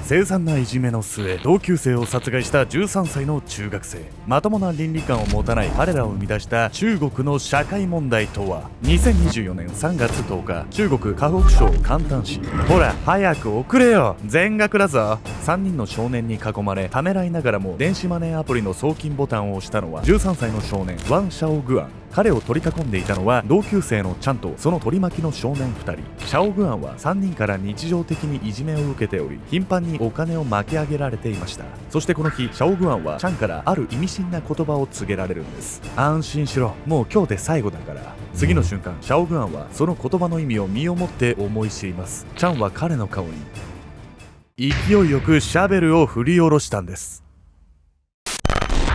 凄惨ないじめの末、同級生を殺害した13歳の中学生。まともな倫理観を持たない彼らを生み出した中国の社会問題とは。2024年3月10日、中国河北省広東市。ほら早く遅れよ、全額だぞ。3人の少年に囲まれ、ためらいながらも電子マネーアプリの送金ボタンを押したのは13歳の少年ワン・シャオグアン。彼を取り囲んでいたのは同級生のチャンとその取り巻きの少年2人。シャオグアンは3人から日常的にいじめを受けており、頻繁にお金を巻き上げられていました。そしてこの日、シャオグアンはチャンからある意味深な言葉を告げられるんです。安心しろ、もう今日で最後だから。次の瞬間、シャオグアンはその言葉の意味を身をもって思い知ります。チャンは彼の顔に勢いよくシャベルを振り下ろしたんです。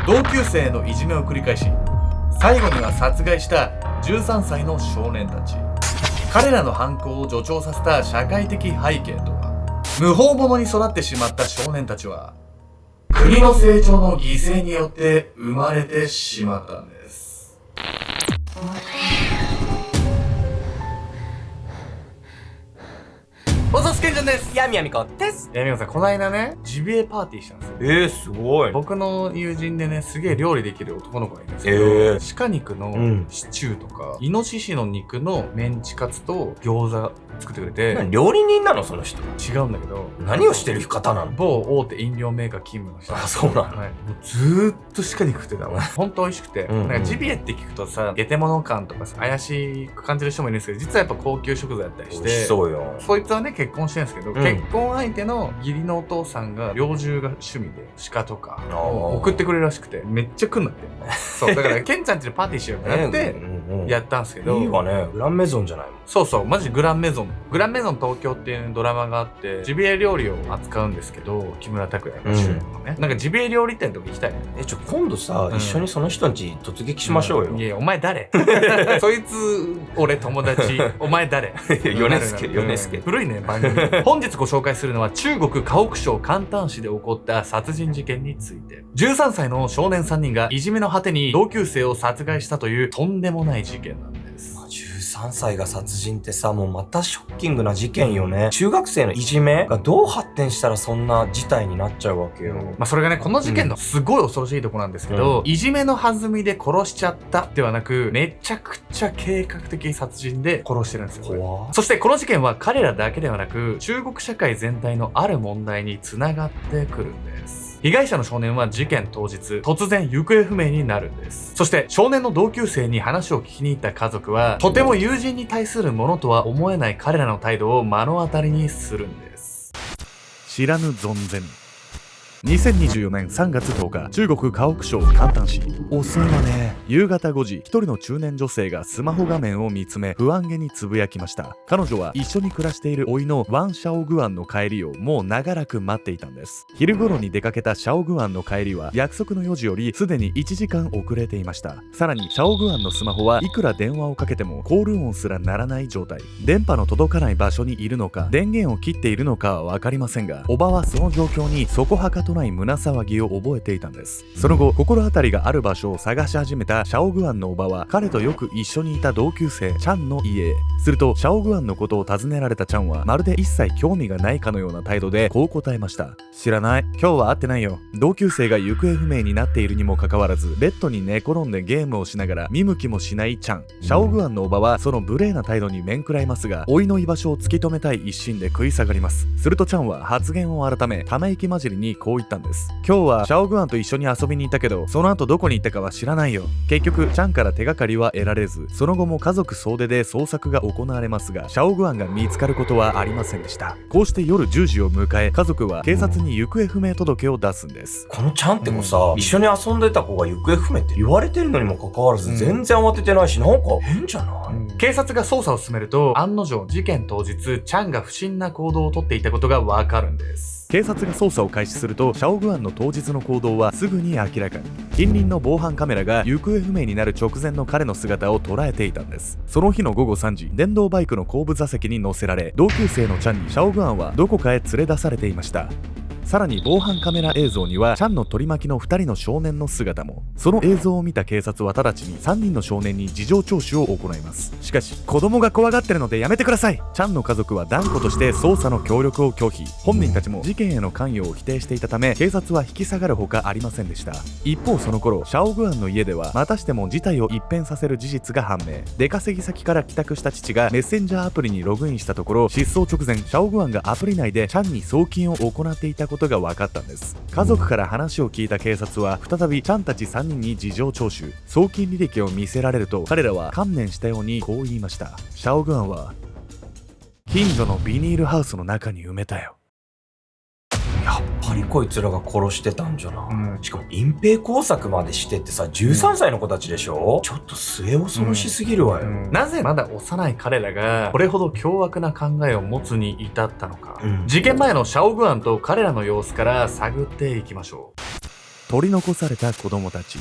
同級生のいじめを繰り返し、最後には殺害した13歳の少年たち。彼らの犯行を助長させた社会的背景とは。無法者に育ってしまった少年たちは国の成長の犠牲によって生まれてしまったんです。おさすけんじゃんです。やみやみこです。みこさん、この間ね、ジビエパーティーしたんですよ。すごい。僕の友人でね、すげえ料理できる男の子がいるんですけど、鹿肉のシチューとか、イノシシの肉のメンチカツと餃子作ってくれて。料理人なのその人？違うんだけど。何をしてる方なの？某大手飲料メーカー勤務の人。あ、そうなの？はい。もうずーっと鹿肉食ってたわ。ほんと美味しくて。なんかジビエって聞くとさ、ゲテモノ感とかさ、怪しく感じる人もいるんですけど、実はやっぱ高級食材だったりして。美味しそうよ。そいつはね、結婚してるんですけど、結婚相手の義理のお父さんが猟銃が趣味で鹿とかを送ってくれるらしくて、めっちゃ来んなって。そう、だからケンちゃんちでパーティーしようってなってやったんですけど。いいわね。グランメゾンじゃないの？そうそう、マジグランメゾン。グランメゾン東京っていうドラマがあって、ジビエ料理を扱うんですけど、木村拓哉が主演のね。なんかジビエ料理店とか行きたいね。今度さ、一緒にその人んち突撃しましょうよ。いや、お前誰？そいつ、俺友達。お前誰？米助。古いね、番組。本日ご紹介するのは中国河北省広東市で起こった殺人事件について。13歳の少年3人がいじめの果てに同級生を殺害したというとんでもない事件なんです。13歳が殺人ってさ、もうまたショッキングな事件よね。中学生のいじめがどう発展したらそんな事態になっちゃうわけよ。それがね、この事件のすごい恐ろしいとこなんですけど、いじめの弾みで殺しちゃったではなく、めちゃくちゃ計画的殺人で殺してるんですよ。そしてこの事件は彼らだけではなく、中国社会全体のある問題につながってくるんです。被害者の少年は事件当日、突然行方不明になるんです。そして少年の同級生に話を聞きに行った家族は、とても友人に対するものとは思えない彼らの態度を目の当たりにするんです。知らぬ存ぜぬ。2024年3月10日、中国河北省広東市。遅いわね。夕方5時、一人の中年女性がスマホ画面を見つめ不安げにつぶやきました。彼女は一緒に暮らしている甥のワン・シャオグアンの帰りをもう長らく待っていたんです。昼頃に出かけたシャオグアンの帰りは約束の4時よりすでに1時間遅れていました。さらにシャオグアンのスマホはいくら電話をかけてもコール音すら鳴らない状態。電波の届かない場所にいるのか、電源を切っているのかは分かりませんが、おばはその状況にそこはかとない胸騒ぎを覚えていたんです。その後、心当たりがある場所を探し始めたシャオグアンのおばは彼とよく一緒にいた同級生チャンの家へ。するとシャオグアンのことを尋ねられたチャンはまるで一切興味がないかのような態度でこう答えました。知らない。今日は会ってないよ。同級生が行方不明になっているにもかかわらず、ベッドに寝転んでゲームをしながら見向きもしないチャン。シャオグアンのおばはその無礼な態度に面食らいますが、甥の居場所を突き止めたい一心で食い下がります。するとチャンは発言を改め、ため息混じりにこう言ったんです。今日はシャオグアンと一緒に遊びに行ったけど、その後どこに行ったかは知らないよ。結局チャンから手がかりは得られず、その後も家族総出で捜索が行われますが、シャオグアンが見つかることはありませんでした。こうして夜10時を迎え、家族は警察に行方不明届を出すんです。このチャンって子さ、一緒に遊んでた子が行方不明って言われてるのにもかかわらず、全然慌ててないし、なんか変じゃない？警察が捜査を進めると、案の定事件当日チャンが不審な行動をとっていたことがわかるんです。警察が捜査を開始すると、シャオグアンの当日の行動はすぐに明らかに。近隣の防犯カメラが行方不明になる直前の彼の姿を捉えていたんです。その日の午後3時、電動バイクの後部座席に乗せられ、同級生のチャンにシャオグアンはどこかへ連れ出されていました。さらに防犯カメラ映像にはチャンの取り巻きの2人の少年の姿も。その映像を見た警察は直ちに3人の少年に事情聴取を行います。しかし子供が怖がってるのでやめてください。チャンの家族は断固として捜査の協力を拒否。本人たちも事件への関与を否定していたため、警察は引き下がるほかありませんでした。一方その頃、シャオグアンの家ではまたしても事態を一変させる事実が判明。出稼ぎ先から帰宅した父がメッセンジャーアプリにログインしたところ、失踪直前シャオグアンがアプリ内でチャンに送金を行っていたことが分かったんです。家族から話を聞いた警察は再びチャンたち3人に事情聴取。送金履歴を見せられると、彼らは観念したようにこう言いました。シャオグアンは近所のビニールハウスの中に埋めたよ。やっぱりこいつらが殺してたんじゃな、しかも隠蔽工作までしてってさ、13歳の子たちでしょ、ちょっと末恐ろしすぎるわよ、なぜまだ幼い彼らがこれほど凶悪な考えを持つに至ったのか、事件前のシャオグアンと彼らの様子から探っていきましょう。取り残された子供たち。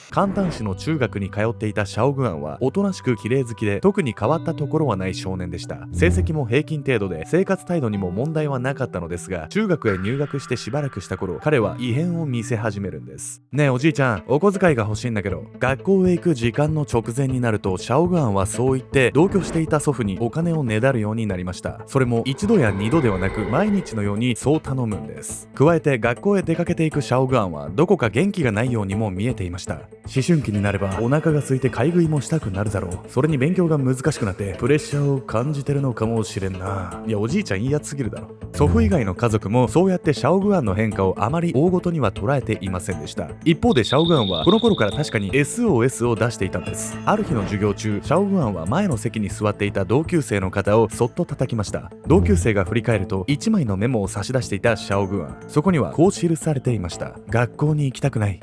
広東市の中学に通っていたシャオグアンはおとなしく綺麗好きで、特に変わったところはない少年でした。成績も平均程度で、生活態度にも問題はなかったのですが、中学へ入学してしばらくした頃、彼は異変を見せ始めるんです。ねえおじいちゃん、お小遣いが欲しいんだけど。学校へ行く時間の直前になると、シャオグアンはそう言って同居していた祖父にお金をねだるようになりました。それも一度や二度ではなく、毎日のようにそう頼むんです。加えて学校へ出かけていくシャオグアンはどこか元気がないようにも見えていました。思春期になればお腹が空いて買い食いもしたくなるだろう。それに勉強が難しくなってプレッシャーを感じてるのかもしれんな。いやおじいちゃんいいやつすぎるだろ。祖父以外の家族もそうやってシャオグアンの変化をあまり大ごとには捉えていませんでした。一方でシャオグアンはこの頃から確かに SOS を出していたんです。ある日の授業中、シャオグアンは前の席に座っていた同級生の肩をそっと叩きました。同級生が振り返ると1枚のメモを差し出していたシャオグアン。そこにはこう記されていました。学校に行きたくない、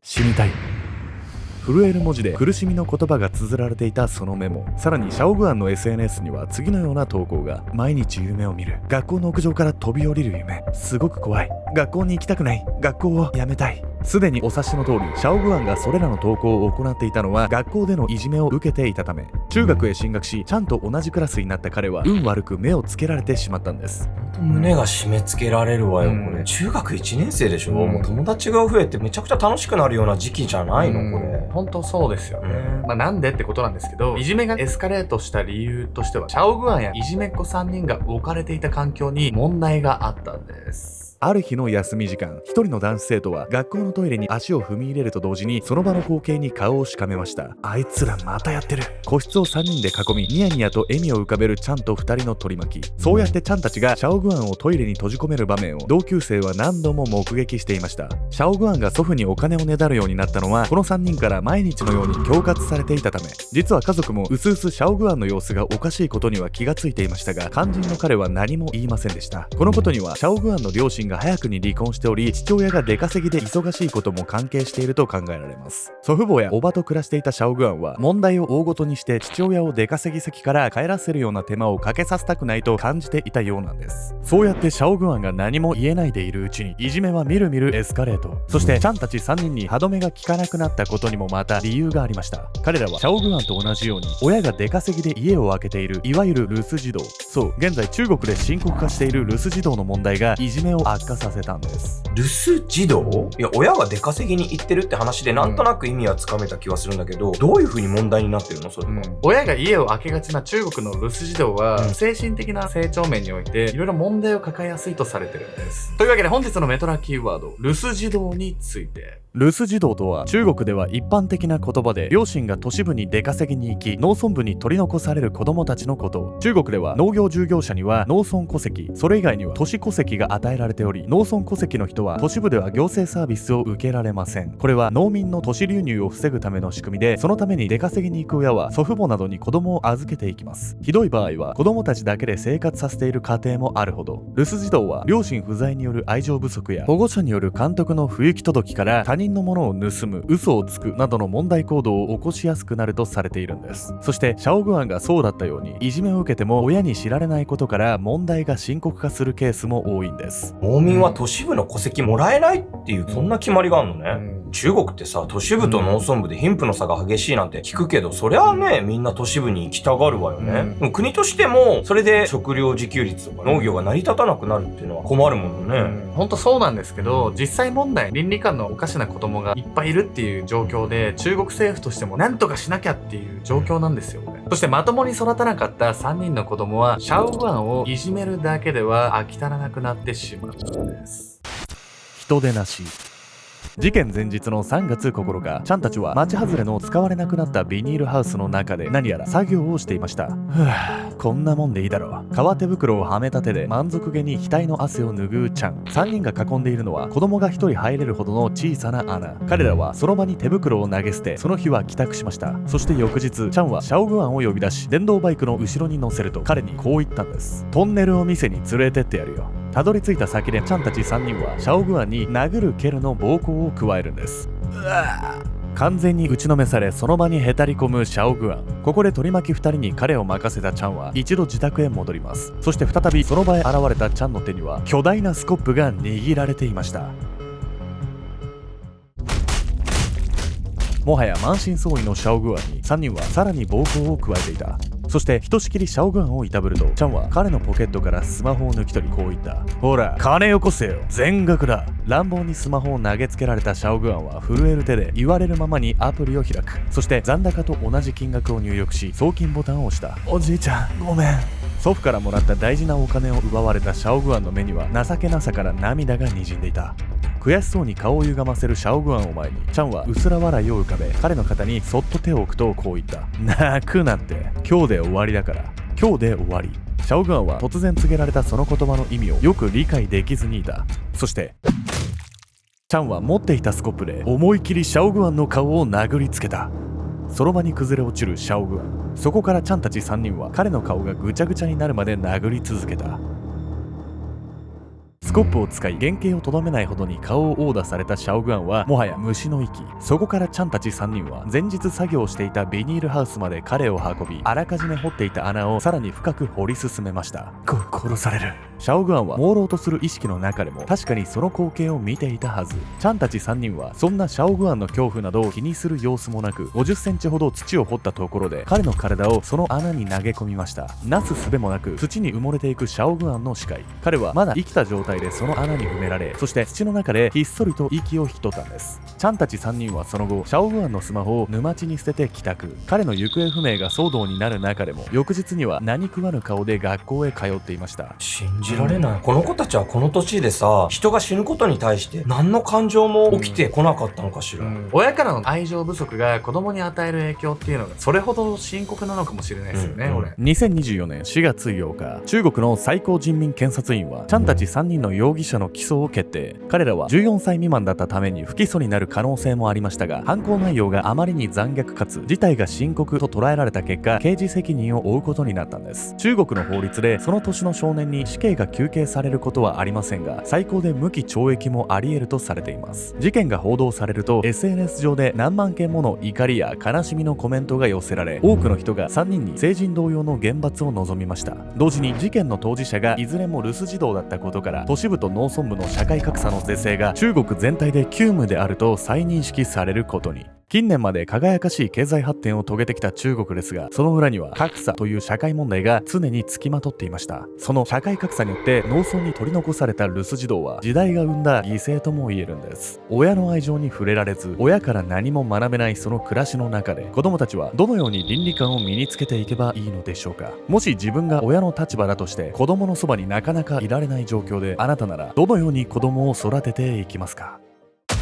死にたい。震える文字で苦しみの言葉が綴られていたそのメモ。さらにシャオグアンの SNS には次のような投稿が。毎日夢を見る、学校の屋上から飛び降りる夢、すごく怖い、学校に行きたくない、学校を辞めたい。すでにお察しの通り、シャオグアンがそれらの投稿を行っていたのは学校でのいじめを受けていたため、中学へ進学しちゃんと同じクラスになった彼は運悪く目をつけられてしまったんです。胸が締め付けられるわよ、これ。中学1年生でしょ、もう友達が増えてめちゃくちゃ楽しくなるような時期じゃないの、これ。本当そうですよね。なんでってことなんですけど、いじめがエスカレートした理由としては、シャオグアンやいじめっ子3人が置かれていた環境に問題があったんです。ある日の休み時間、一人の男子生徒は学校のトイレに足を踏み入れると同時にその場の光景に顔をしかめました。あいつらまたやってる。個室を3人で囲み、ニヤニヤと笑みを浮かべるチャンと2人の取り巻き。そうやってチャンたちがシャオグアンをトイレに閉じ込める場面を同級生は何度も目撃していました。シャオグアンが祖父にお金をねだるようになったのは、この3人から毎日のように恐喝されていたため。実は家族もうすうすシャオグアンの様子がおかしいことには気がついていましたが、肝心の彼は何も言いませんでした。このことにはシャオグアンの両親が早くに離婚しており、父親が出稼ぎで忙しいことも関係していると考えられます。祖父母や叔母と暮らしていたシャオグアンは、問題を大ごとにして父親を出稼ぎ先から帰らせるような手間をかけさせたくないと感じていたようなんです。そうやってシャオグアンが何も言えないでいるうちに、いじめはみるみるエスカレート。そしてチャンたち3人に歯止めが効かなくなったことにもまた理由がありました。彼らはシャオグアンと同じように、親が出稼ぎで家を空けているいわゆる留守児童。そう、現在中国で深刻化している留守児童の問題がいじめを悪化させたんです。留守児童？いや、親が出稼ぎに行ってるって話でなんとなく意味はつかめた気はするんだけど、どういう風に問題になってるのそれは。親が家を空けがちな中国の留守児童は、精神的な成長面においていろいろ問題を抱えやすいとされてるんです。というわけで本日のメトラキーワード、留守児童について。留守児童とは中国では一般的な言葉で、両親が都市部に出稼ぎに行き農村部に取り残される子供たちのこと。中国では農業従業者には農村戸籍、それ以外には都市戸籍が与えられており、農村戸籍の人は都市部では行政サービスを受けられません。これは農民の都市流入を防ぐための仕組みで、そのために出稼ぎに行く親は祖父母などに子供を預けていきます。ひどい場合は子供たちだけで生活させている家庭もあるほど。留守児童は両親不在による愛情不足や保護者による監督の不行き届きから他人のものを盗む、嘘をつくなどの問題行動を起こしやすくなるとされているんです。そしてシャオグアンがそうだったように、いじめを受けても親に知られないことから問題が深刻化するケースも多いんです。問農民は都市部の戸籍もらえないっていう、そんな決まりがあるのね。中国ってさ、都市部と農村部で貧富の差が激しいなんて聞くけど、そりゃあね、みんな都市部に行きたがるわよね。でも国としても、それで食料自給率とか農業が成り立たなくなるっていうのは困るものね。ほんとそうなんですけど、実際問題、倫理観のおかしな子供がいっぱいいるっていう状況で、中国政府としても何とかしなきゃっていう状況なんですよ。そしてまともに育たなかった3人の子供は、シャオグアンをいじめるだけでは飽き足らなくなってしまったんです。人でなし。事件前日の3月9日、ちゃんたちは町外れの使われなくなったビニールハウスの中で何やら作業をしていました。こんなもんでいいだろう。革手袋をはめた手で満足げに額の汗を拭うちゃん。3人が囲んでいるのは子供が1人入れるほどの小さな穴。彼らはその場に手袋を投げ捨て、その日は帰宅しました。そして翌日、ちゃんはシャオグアンを呼び出し、電動バイクの後ろに乗せると彼にこう言ったんです。トンネルを店に連れてってやるよ。たどり着いた先でちゃんたち3人はシャオグアンに殴る蹴るの暴行を加えるんです。完全に打ちのめされ、その場にへたり込むシャオグアン。ここで取り巻き2人に彼を任せたチャンは一度自宅へ戻ります。そして再びその場へ現れたチャンの手には巨大なスコップが握られていました。もはや満身創痍のシャオグアンに3人はさらに暴行を加えていた。そしてひとしきりシャオグアンをいたぶると、チャンは彼のポケットからスマホを抜き取りこう言った。ほら金よこせよ、全額だ。乱暴にスマホを投げつけられたシャオグアンは震える手で言われるままにアプリを開く。そして残高と同じ金額を入力し、送金ボタンを押した。おじいちゃんごめん。祖父からもらった大事なお金を奪われたシャオグアンの目には情けなさから涙がにじんでいた。悔しそうに顔を歪ませるシャオグアンを前に、チャンは薄ら笑いを浮かべ、彼の肩にそっと手を置くとこう言った。泣くなって、今日で終わりだから。今日で終わり。シャオグアンは突然告げられたその言葉の意味をよく理解できずにいた。そしてチャンは持っていたスコップで思い切りシャオグアンの顔を殴りつけた。その場に崩れ落ちるシャオグアン。そこからチャンたち3人は彼の顔がぐちゃぐちゃになるまで殴り続けた。スコップを使い原型をとどめないほどに顔を殴打されたシャオグアンはもはや虫の息。そこからチャンたち3人は前日作業していたビニールハウスまで彼を運び、あらかじめ掘っていた穴をさらに深く掘り進めました。殺される。シャオグアンは朦朧とする意識の中でも確かにその光景を見ていたはず。チャンたち3人はそんなシャオグアンの恐怖などを気にする様子もなく、50センチほど土を掘ったところで彼の体をその穴に投げ込みました。なすすべもなく土に埋もれていくシャオグアンの視界。彼はまだ生きた状態でその穴に埋められ、そして土の中でひっそりと息を引き取ったんです。チャンたち3人はその後シャオグアンのスマホを沼地に捨てて帰宅。彼の行方不明が騒動になる中でも翌日には何食わぬ顔で学校へ通っていました。信じられない。この子たちはこの年でさ、人が死ぬことに対して何の感情も起きてこなかったのかしら。親からの愛情不足が子供に与える影響っていうのがそれほど深刻なのかもしれないですよね。2024年4月8日、中国の最高人民検察院はチャンたち3人の容疑者の起訴を決定。彼らは14歳未満だったために不起訴になる可能性もありましたが、犯行内容があまりに残虐かつ事態が深刻と捉えられた結果、刑事責任を負うことになったんです。中国の法律でその年の少年に死刑が求刑されることはありませんが、最高で無期懲役もあり得るとされています。事件が報道されると SNS 上で何万件もの怒りや悲しみのコメントが寄せられ、多くの人が3人に成人同様の厳罰を望みました。同時に事件の当事者がいずれも留守児童だったことから、都市部と農村部の社会格差の是正が中国全体で急務であると再認識されることに。近年まで輝かしい経済発展を遂げてきた中国ですが、その裏には格差という社会問題が常につきまとっていました。その社会格差によって農村に取り残された留守児童は時代が生んだ犠牲とも言えるんです。親の愛情に触れられず、親から何も学べないその暮らしの中で、子供たちはどのように倫理観を身につけていけばいいのでしょうか。もし自分が親の立場だとして子供のそばになかなかいられない状況で、あなたならどのように子供を育てていきますか。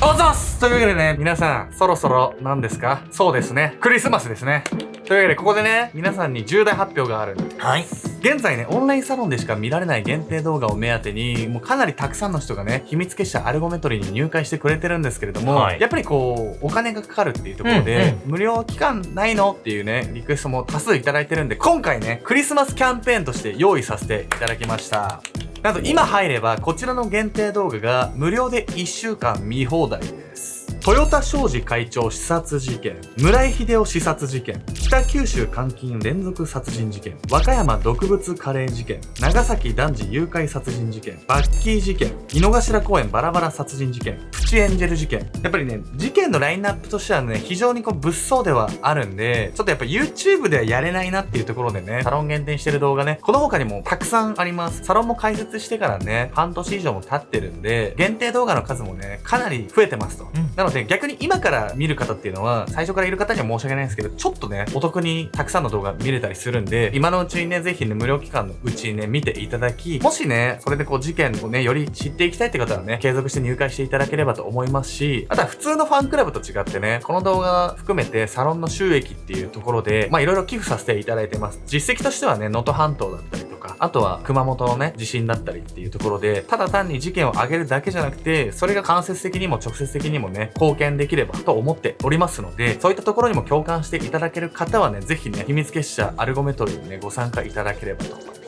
おざっす。というわけでね、皆さん、そろそろ何ですか？そうですね。クリスマスですね。というわけで、ここでね、皆さんに重大発表があるんです。はい。現在ね、オンラインサロンでしか見られない限定動画を目当てに、もうかなりたくさんの人がね、秘密結社アルゴメトリに入会してくれてるんですけれども、やっぱりこう、お金がかかるっていうところで、無料期間ないのっていうね、リクエストも多数いただいてるんで、今回ね、クリスマスキャンペーンとして用意させていただきました。なんと今入れば、こちらの限定動画が無料で1週間見放題です。豊田商事会長刺殺事件、村井秀夫刺殺事件、北九州監禁連続殺人事件、和歌山毒物カレー事件、長崎男児誘拐殺人事件、バッキー事件、井の頭公園バラバラ殺人事件、プチエンジェル事件。やっぱりね、事件のラインナップとしてはね、非常に物騒ではあるんで、ちょっとやっぱ YouTube ではやれないなっていうところでね、サロン限定してる動画ね、この他にもたくさんあります。サロンも開設してからね、半年以上も経ってるんで、限定動画の数もね、かなり増えてますと。なので逆に今から見る方っていうのは、最初からいる方には申し訳ないんですけど、ちょっとね、お得にたくさんの動画見れたりするんで、今のうちにね、ぜひね、無料期間のうちにね、見ていただき、もしね、それで事件をね、より知っていきたいって方はね、継続して入会していただければと思いますし、あとは普通のファンクラブと違ってね、この動画含めてサロンの収益っていうところで、いろいろ寄付させていただいてます。実績としてはね、能登半島だったりとか、あとは熊本のね、地震だったりっていうところで、ただ単に事件を上げるだけじゃなくて、それが間接的にも直接的にもね、貢献できればと思っておりますので、そういったところにも共感していただける方はね、ぜひね、秘密結社アルゴメトリーにね、ご参加いただければと思います。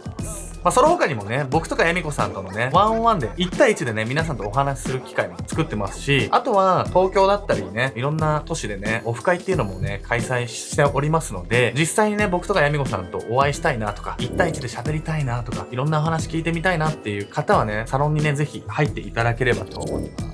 その他にもね、僕とかヤミコさんとのね、ワンオンワンで1対1でね、皆さんとお話しする機会も作ってますし、あとは東京だったりね、いろんな都市でね、オフ会っていうのもね、開催しておりますので、実際にね、僕とかヤミコさんとお会いしたいなとか、1対1で喋りたいなとか、いろんなお話聞いてみたいなっていう方はね、サロンにね、ぜひ入っていただければと思います。